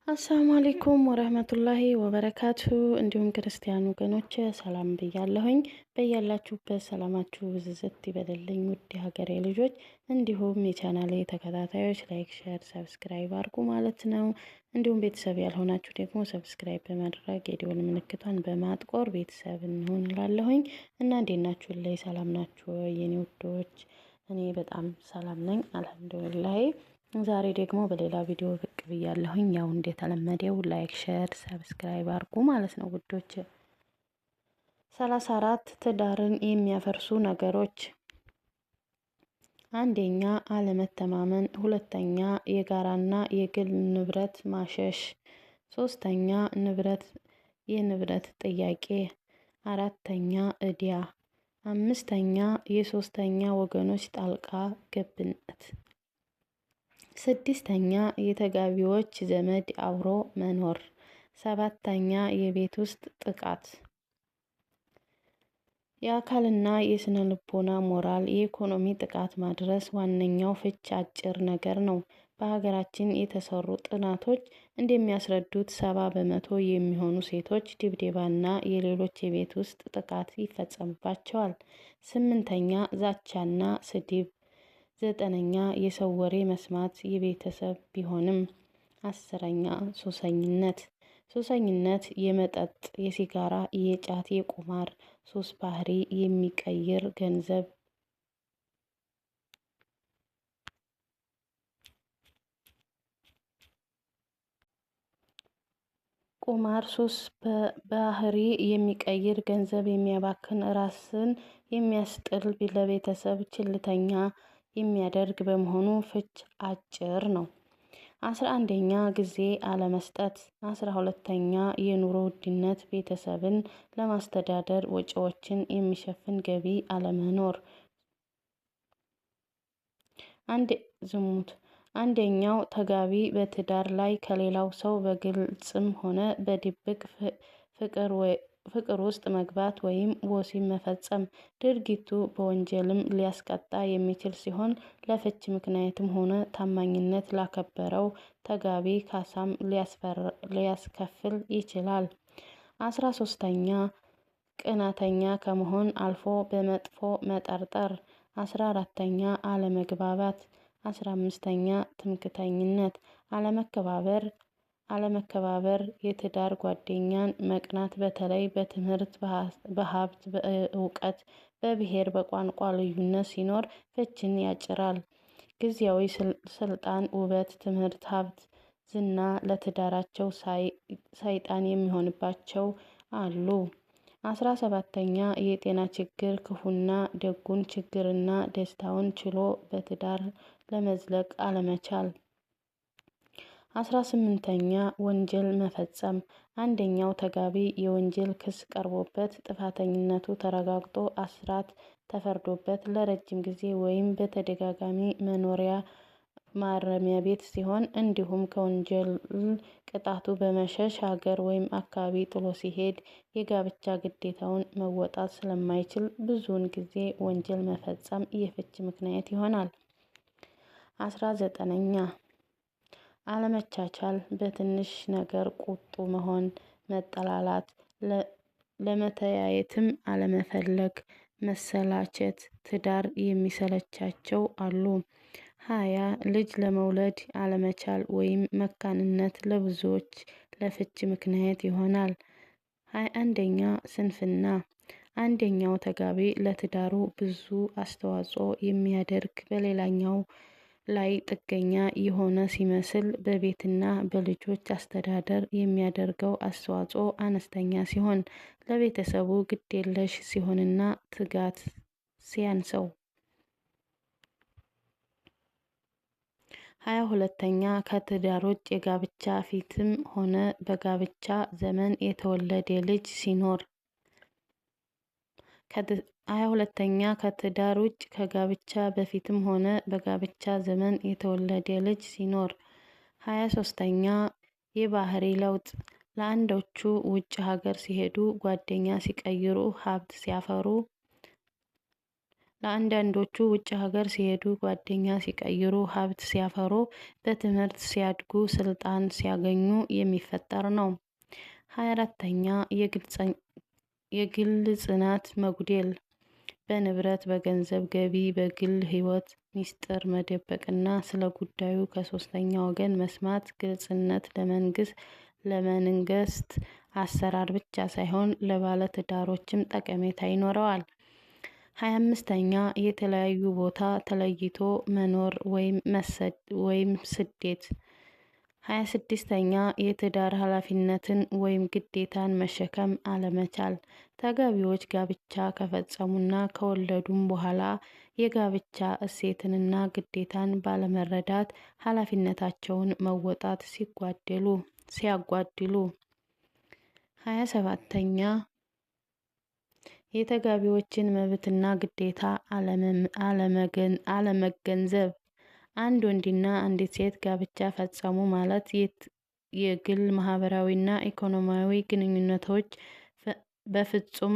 አሰላሙ አለይኩም ወረህመቱላሂ ወበረካቱ። እንዲሁም ክርስቲያን ወገኖች ሰላም ብያለሁኝ። በያላችሁበት ሰላማችሁ ብዝዝት ይበልልኝ ውድ የሀገሬ ልጆች፣ እንዲሁም የቻናሌ ተከታታዮች ላይክ፣ ሼር፣ ሰብስክራይብ አድርጉ ማለት ነው። እንዲሁም ቤተሰብ ያልሆናችሁ ደግሞ ሰብስክራይብ በማድረግ የደወል ምልክቷን በማጥቆር ቤተሰብ እንሆን እላለሁኝ። እና እንዴት ናችሁ? ላይ ሰላም ናችሁ የኔ ውዶች? እኔ በጣም ሰላም ነኝ አልሐምዱሊላህ። ዛሬ ደግሞ በሌላ ቪዲዮ ብቅ ብያለሁኝ። ያው እንደተለመደው ላይክ፣ ሼር፣ ሰብስክራይብ አድርጉ ማለት ነው ውዶች። 34 ትዳርን የሚያፈርሱ ነገሮች። አንደኛ አለመተማመን፣ ሁለተኛ የጋራና የግል ንብረት ማሸሽ፣ ሶስተኛ የንብረት ጥያቄ፣ አራተኛ ዕዳ፣ አምስተኛ የሶስተኛ ወገኖች ጣልቃ ገብነት፣ ስድስተኛ የተጋቢዎች ዘመድ አብሮ መኖር፣ ሰባተኛ የቤት ውስጥ ጥቃት። የአካልና የስነ ልቦና ሞራል፣ የኢኮኖሚ ጥቃት ማድረስ ዋነኛው ፍች አጭር ነገር ነው። በሀገራችን የተሰሩ ጥናቶች እንደሚያስረዱት 70% የሚሆኑ ሴቶች ድብደባና የሌሎች የቤት ውስጥ ጥቃት ይፈጸምባቸዋል። ስምንተኛ ዛቻና ስድብ፣ ዘጠነኛ የሰው ወሬ መስማት የቤተሰብ ቢሆንም። አስረኛ ሱሰኝነት የመጠጥ፣ የሲጋራ፣ የጫት፣ የቁማር ሱስ ባህሪ የሚቀይር ገንዘብ ቁማር ሱስ ባህሪ የሚቀይር ገንዘብ የሚያባክን ራስን የሚያስጥል ለቤተሰብ ችልተኛ የሚያደርግ በመሆኑ ፍች አጭር ነው። 11ኛ ጊዜ አለመስጠት። 12ኛ የኑሮ ውድነት ቤተሰብን ለማስተዳደር ወጪዎችን የሚሸፍን ገቢ አለመኖር። ዝሙት። አንደኛው ተጋቢ በትዳር ላይ ከሌላው ሰው በግልጽም ሆነ በድብቅ ፍቅር ውስጥ መግባት ወይም ወሲብ መፈጸም። ድርጊቱ በወንጀልም ሊያስቀጣ የሚችል ሲሆን ለፍች ምክንያትም ሆነ ታማኝነት ላከበረው ተጋቢ ካሳም ሊያስከፍል ይችላል። 13ኛ ቅናተኛ ከመሆን አልፎ በመጥፎ መጠርጠር። 14ኛ አለመግባባት። 15ኛ ትምክህተኝነት፣ አለመከባበር የትዳር ጓደኛን መቅናት በተለይ በትምህርት፣ በሀብት፣ በእውቀት፣ በብሔር፣ በቋንቋ ልዩነት ሲኖር ፍችን ያጭራል። ጊዜያዊ ስልጣን፣ ውበት፣ ትምህርት፣ ሀብት፣ ዝና ለትዳራቸው ሰይጣን የሚሆንባቸው አሉ። 17ኛ የጤና ችግር፣ ክፉና ደጉን ችግርና ደስታውን ችሎ በትዳር ለመዝለቅ አለመቻል። 18ኛ ወንጀል መፈጸም። አንደኛው ተጋቢ የወንጀል ክስ ቀርቦበት ጥፋተኝነቱ ተረጋግጦ እስራት ተፈርዶበት ለረጅም ጊዜ ወይም በተደጋጋሚ መኖሪያ ማረሚያ ቤት ሲሆን፣ እንዲሁም ከወንጀል ቅጣቱ በመሸሽ ሀገር ወይም አካባቢ ጥሎ ሲሄድ የጋብቻ ግዴታውን መወጣት ስለማይችል ብዙውን ጊዜ ወንጀል መፈጸም የፍች ምክንያት ይሆናል። 19ኛ አለመቻቻል፣ በትንሽ ነገር ቁጡ መሆን፣ መጠላላት፣ ለመተያየትም አለመፈለግ፣ መሰላቸት፣ ትዳር የሚሰለቻቸው አሉ። 20 ልጅ ለመውለድ አለመቻል ወይም መካንነት ለብዙዎች ለፍች ምክንያት ይሆናል። 21ኛ ስንፍና፣ አንደኛው ተጋቢ ለትዳሩ ብዙ አስተዋጽኦ የሚያደርግ በሌላኛው ላይ ጥገኛ የሆነ ሲመስል በቤትና በልጆች አስተዳደር የሚያደርገው አስተዋጽኦ አነስተኛ ሲሆን ለቤተሰቡ ግዴለሽ ሲሆንና ትጋት ሲያንሰው። 22ኛ ከትዳር ውጭ የጋብቻ ፊትም ሆነ በጋብቻ ዘመን የተወለደ ልጅ ሲኖር። 22ኛ ከትዳር ውጭ ከጋብቻ በፊትም ሆነ በጋብቻ ዘመን የተወለደ ልጅ ሲኖር። 23ኛ የባህሪ ለውጥ፣ ለአንዶቹ ውጭ ሀገር ሲሄዱ፣ ጓደኛ ሲቀይሩ፣ ሀብት ሲያፈሩ፣ ለአንዳንዶቹ ውጭ ሀገር ሲሄዱ፣ ጓደኛ ሲቀይሩ፣ ሀብት ሲያፈሩ፣ በትምህርት ሲያድጉ፣ ስልጣን ሲያገኙ የሚፈጠር ነው። 24ኛ የግል ጽናት መጉደል በንብረት፣ በገንዘብ ገቢ፣ በግል ህይወት ሚስጥር መደበቅና ስለ ጉዳዩ ከሶስተኛ ወገን መስማት ግልጽነት ለመንግስት አሰራር ብቻ ሳይሆን ለባለትዳሮችም ጠቀሜታ ይኖረዋል። 25ኛ የተለያዩ ቦታ ተለይቶ መኖር ወይም ስደት። 26ኛ የትዳር ኃላፊነትን ወይም ግዴታን መሸከም አለመቻል። ተጋቢዎች ጋብቻ ከፈጸሙና ከወለዱም በኋላ የጋብቻ እሴትንና ግዴታን ባለመረዳት ኃላፊነታቸውን መወጣት ሲያጓድሉ። 27ኛ የተጋቢዎችን መብትና ግዴታ አለመገንዘብ። አንድ ወንድና አንዲት ሴት ጋብቻ ፈጸሙ ማለት የግል ማህበራዊና ኢኮኖሚያዊ ግንኙነቶች በፍጹም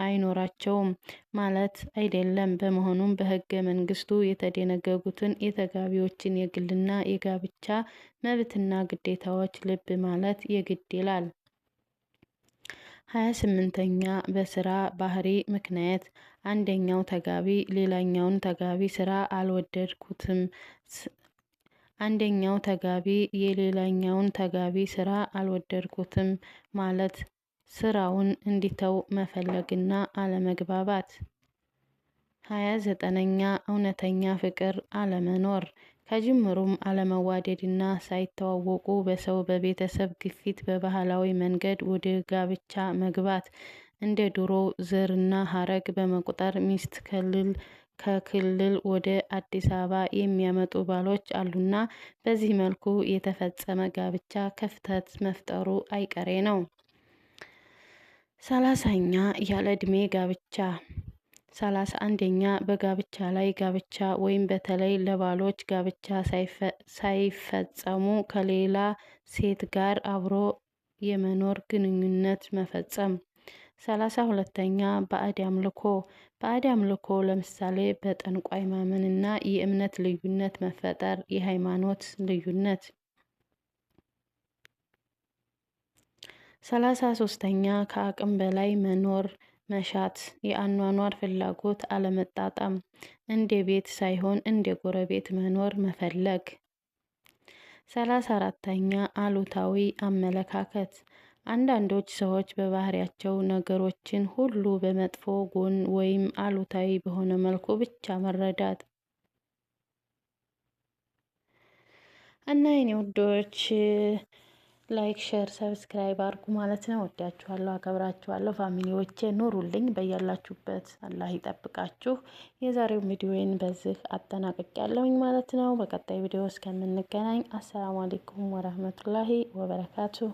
አይኖራቸውም ማለት አይደለም። በመሆኑም በህገ መንግስቱ የተደነገጉትን የተጋቢዎችን የግልና የጋብቻ መብትና ግዴታዎች ልብ ማለት የግድ ይላል። 28ኛ በስራ ባህሪ ምክንያት አንደኛው ተጋቢ ሌላኛውን ተጋቢ ስራ አልወደድኩትም አንደኛው ተጋቢ የሌላኛውን ተጋቢ ስራ አልወደድኩትም ማለት ስራውን እንዲተው መፈለግና አለመግባባት። 29ኛ እውነተኛ ፍቅር አለመኖር ከጅምሩም አለመዋደድና ሳይተዋወቁ በቤተሰብ ግፊት በባህላዊ መንገድ ወደ ጋብቻ መግባት እንደ ድሮው ዘርና ሀረግ በመቁጠር ሚስት ከክልል ወደ አዲስ አበባ የሚያመጡ ባሎች አሉና በዚህ መልኩ የተፈጸመ ጋብቻ ክፍተት መፍጠሩ አይቀሬ ነው። 30ኛ ያለ ዕድሜ ጋብቻ 31ኛ በጋብቻ ላይ ጋብቻ ወይም በተለይ ለባሎች ጋብቻ ሳይፈጸሙ ከሌላ ሴት ጋር አብሮ የመኖር ግንኙነት መፈጸም። 32ኛ ባዕድ አምልኮ ባዕድ አምልኮ ለምሳሌ በጠንቋይ ማመንና የእምነት ልዩነት መፈጠር የሃይማኖት ልዩነት። 33ኛ ከአቅም በላይ መኖር መሻት የአኗኗር ፍላጎት አለመጣጣም እንደ ቤት ሳይሆን እንደ ጎረቤት መኖር መፈለግ። 34ኛ አሉታዊ አመለካከት አንዳንዶች ሰዎች በባህሪያቸው ነገሮችን ሁሉ በመጥፎ ጎን ወይም አሉታዊ በሆነ መልኩ ብቻ መረዳት እና የኔ ውዶች ላይክ፣ ሼር፣ ሰብስክራይብ አድርጉ ማለት ነው። ወዳችኋለሁ፣ አከብራችኋለሁ። ፋሚሊዎቼ ኑሩልኝ፣ በያላችሁበት አላህ ይጠብቃችሁ። የዛሬው ቪዲዮዬን በዚህ አጠናቅቄያለሁኝ ማለት ነው። በቀጣይ ቪዲዮ እስከምንገናኝ አሰላሙ አለይኩም ወራህመቱላሂ ወበረካቱሁ።